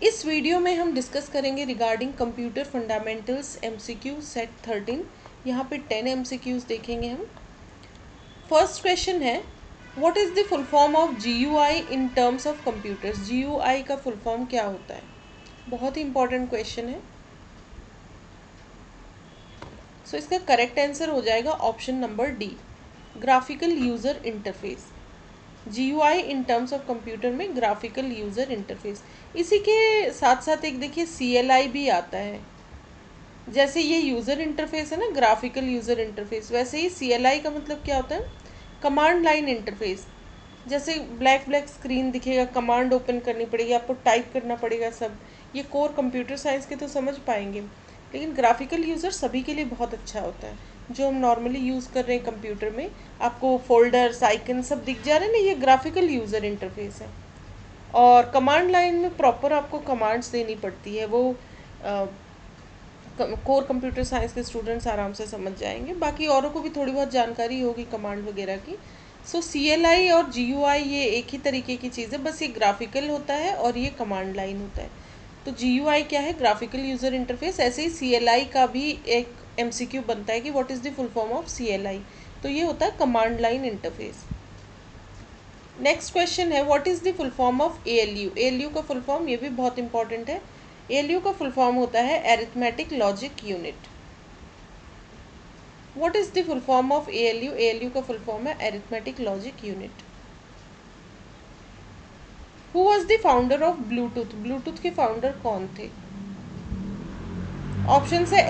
इस वीडियो में हम डिस्कस करेंगे regarding computer fundamentals MCQ set 13। यहाँ पे 10 एमसीक्यूज देखेंगे हम। फर्स्ट क्वेश्चन है, what is the full form of GUI in terms of computers. GUI का फुल फॉर्म क्या होता है? बहुत ही इंपॉर्टेंट क्वेश्चन है। सो इसका करेक्ट आंसर हो जाएगा option number D, graphical user interface. GUI in terms of computer में ग्राफिकल यूज़र इंटरफेस। इसी के साथ साथ एक देखिए CLI भी आता है। जैसे ये यूज़र इंटरफेस है ना, ग्राफिकल यूज़र इंटरफेस, वैसे ही CLI का मतलब क्या होता है? Command line interface. जैसे ब्लैक ब्लैक स्क्रीन दिखेगा, कमांड ओपन करनी पड़ेगी, आपको टाइप करना पड़ेगा सब। ये कोर कंप्यूटर साइंस के तो समझ पाएंगे, लेकिन ग्राफिकल यूज़र सभी के लिए बहुत अच्छा होता है। जो हम नॉर्मली यूज़ कर रहे हैं कंप्यूटर में, आपको फोल्डर्स आइकन सब दिख जा रहे हैं ना, ये ग्राफिकल यूज़र इंटरफेस है। और कमांड लाइन में प्रॉपर आपको कमांड्स देनी पड़ती है, वो कोर कंप्यूटर साइंस के स्टूडेंट्स आराम से समझ जाएंगे, बाकी औरों को भी थोड़ी बहुत जानकारी होगी कमांड वगैरह की। सो CLI और GUI ये एक ही तरीके की चीज़ है, बस ये ग्राफिकल होता है और ये कमांड लाइन होता है। तो GUI क्या है? Graphical user interface. ऐसे ही CLI का भी एक MCQ बनता है कि what is the full form of CLI। तो ये होता है command line interface. Next question है, what is the full form of ALU। ALU का फुल फॉर्म, ये भी बहुत इंपॉर्टेंट है। ALU का फुल फॉर्म होता है arithmetic logic unit. What is the full form of ALU। ALU का फुल फॉर्म है arithmetic logic unit. Who was the founder of Bluetooth. Bluetooth के फाउंडर कौन थे? ऑप्शन है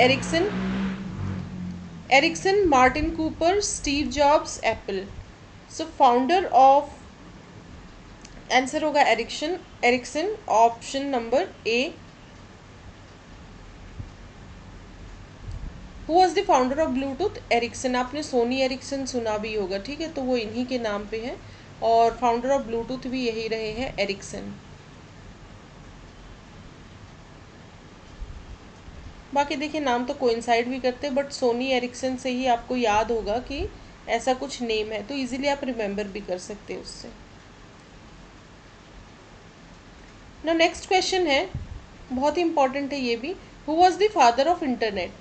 Ericsson, Martin Cooper, Steve Jobs, Apple. So founder of, answer होगा Ericsson, option number A. Who was the founder of Bluetooth? Ericsson. आपने Sony Ericsson सुना भी होगा, ठीक है, तो वो इन्हीं के नाम पे है। और फाउंडर ऑफ ब्लूटूथ भी यही रहे हैं, एरिक्सन। बाकी देखिए नाम तो कोइंसाइड भी करते हैं, बट सोनी एरिक्सन से ही आपको याद होगा कि ऐसा कुछ नेम है, तो इजीली आप रिमेंबर भी कर सकते हैं उससे। ना नेक्स्ट क्वेश्चन है, बहुत ही इंपॉर्टेंट है ये भी। Who was the father of internet.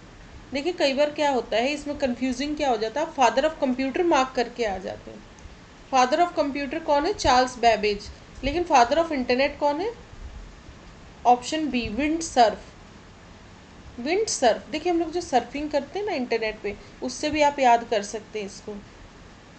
देखिए कई बार क्या होता है, इसमें कंफ्यूजिंग क्या हो जाता है, फादर ऑफ कंप्यूटर मार्क करके आ जाते हैं। फादर ऑफ कंप्यूटर कौन है? Charles Babbage. लेकिन फादर ऑफ इंटरनेट कौन है? Option B, Vint Cerf. Vint Cerf, देखिए हम लोग जो सर्फिंग करते हैं ना इंटरनेट पे, उससे भी आप याद कर सकते हैं इसको।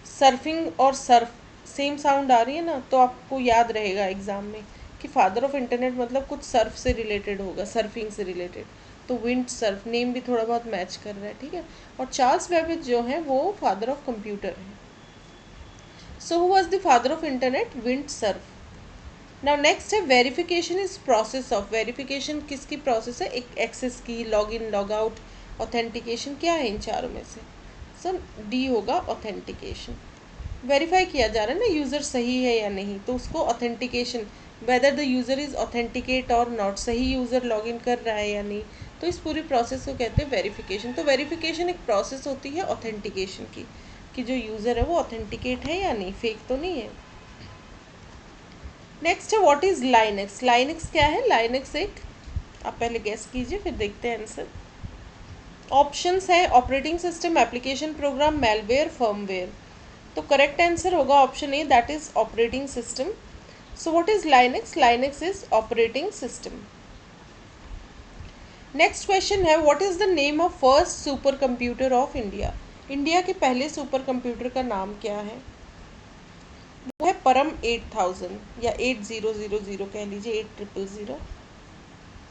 सर्फिंग और सर्फ सेम साउंड आ रही है ना, तो आपको याद रहेगा एग्जाम में कि फादर ऑफ इंटरनेट मतलब कुछ सर्फ से रिलेटेड होगा, सर्फिंग से रिलेटेड। तो विंड सर्फ नेम भी थोड़ा बहुत मैच कर रहा है, ठीक है। और चार्ल्स बैबेज जो है वो फादर ऑफ कंप्यूटर है। So who was the father of internet? Vint Cerf. Now next है, verification is process of. Verification किसकी प्रोसेस है? एक एक्सेस की, log in, log out, authentication, क्या है इन चारों में से? सो डी होगा ऑथेंटिकेशन। वेरीफाई किया जा रहा है ना यूज़र सही है या नहीं, तो उसको authentication, whether the user is authenticate और नॉट, सही यूज़र लॉगिन कर रहा है या नहीं, तो इस पूरी प्रोसेस को कहते हैं वेरिफिकेशन। तो वेरिफिकेशन एक प्रोसेस होती है ऑथेंटिकेशन की, कि जो यूज़र है वो ऑथेंटिकेट है या नहीं, फेक तो नहीं है। नेक्स्ट है, व्हाट इज़ लाइनक्स। लाइनक्स क्या है? लाइनक्स एक, आप पहले गेस कीजिए फिर देखते हैं आंसर। ऑप्शंस है operating system, application program, malware, firmware. तो करेक्ट आंसर होगा option A, that is operating system. So what is Linux? Linux is operating system. Next question है, what is the name of first supercomputer of India. India के पहले super computer का नाम क्या है? वो है परम 8000 या 8000 कह लीजिए, 8000।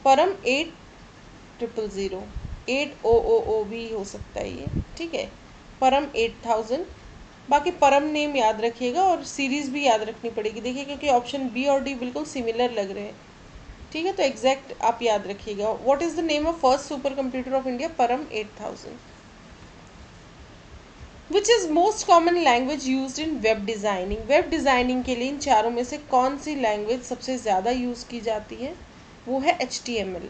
परम 8000, 800 भी हो सकता है ये, ठीक है। परम 8000। बाकी परम नेम याद रखिएगा और सीरीज़ भी याद रखनी पड़ेगी, देखिए क्योंकि ऑप्शन बी और डी बिल्कुल सिमिलर लग रहे हैं, ठीक है, तो एग्जैक्ट आप याद रखिएगा। What is the name of first supercomputer of India? परम 8000। Which is most common language use in web designing. Web designing के लिए इन चारों में से कौन सी लैंग्वेज सबसे ज़्यादा यूज़ की जाती है? वो है HTML।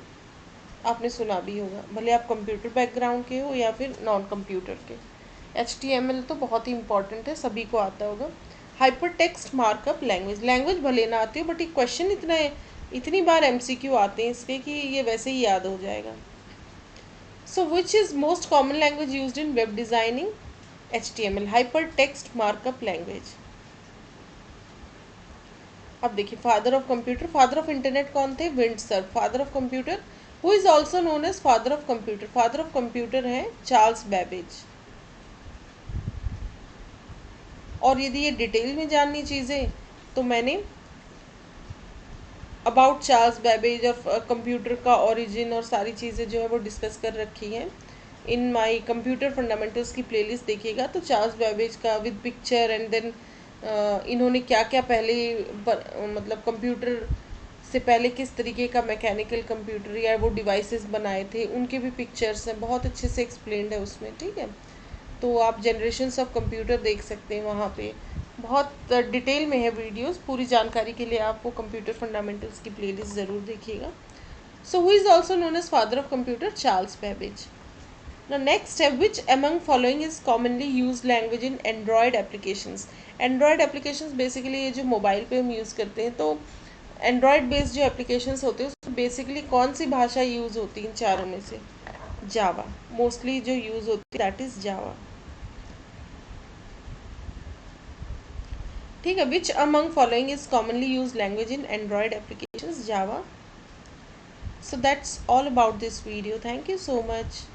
आपने सुना भी होगा, भले आप कंप्यूटर बैकग्राउंड के हो या फिर नॉन कंप्यूटर के। HTML तो बहुत ही इंपॉर्टेंट है, सभी को आता होगा। Hyper text markup language, language भले ना आती हो, बट ये क्वेश्चन इतना इतनी बार MCQ आते हैं इसके कि ये वैसे ही याद हो जाएगा. So which is most common language used in web designing? HTML, hypertext markup language. अब देखिए, father of computer, father of internet कौन थे? Vint Cerf. Father of computer, who is also known as father of computer? Father of computer है Charles Babbage. और यदि ये detail में जाननी चीज़ें तो मैंने अबाउट चार्ल्स बेबेज और कंप्यूटर का ओरिजिन और सारी चीज़ें जो है वो डिस्कस कर रखी हैं इन माय कंप्यूटर फंडामेंटल्स की प्लेलिस्ट. देखिएगा तो चार्ल्स बेबेज का विद पिक्चर एंड देन इन्होंने क्या क्या पहले मतलब कंप्यूटर से पहले किस तरीके का मैकेनिकल कंप्यूटर या वो डिवाइसेस बनाए थे उनके भी पिक्चर्स हैं, बहुत अच्छे से एक्सप्लेन्ड है उसमें. ठीक है, तो आप जनरेशन्स ऑफ कंप्यूटर देख सकते हैं वहाँ पे, बहुत डिटेल में है वीडियोस. पूरी जानकारी के लिए आपको कंप्यूटर फंडामेंटल्स की प्लेलिस्ट ज़रूर देखिएगा. So who is also known as father of computer? Charles Babbage. Now next है, which among following is commonly used language in Android applications? Android applications basically ये जो मोबाइल पे हम यूज़ करते हैं, तो एंड्रॉयड बेस्ड जो एप्लीकेशंस होते हैं उसमें बेसिकली कौन सी भाषा यूज़ होती है इन चारों में से? जावा. मोस्टली जो यूज़ होती है दैट इज़ जावा. ठीक है, which among following is commonly use language in Android applications? Java. So that's all about this video. Thank you so much.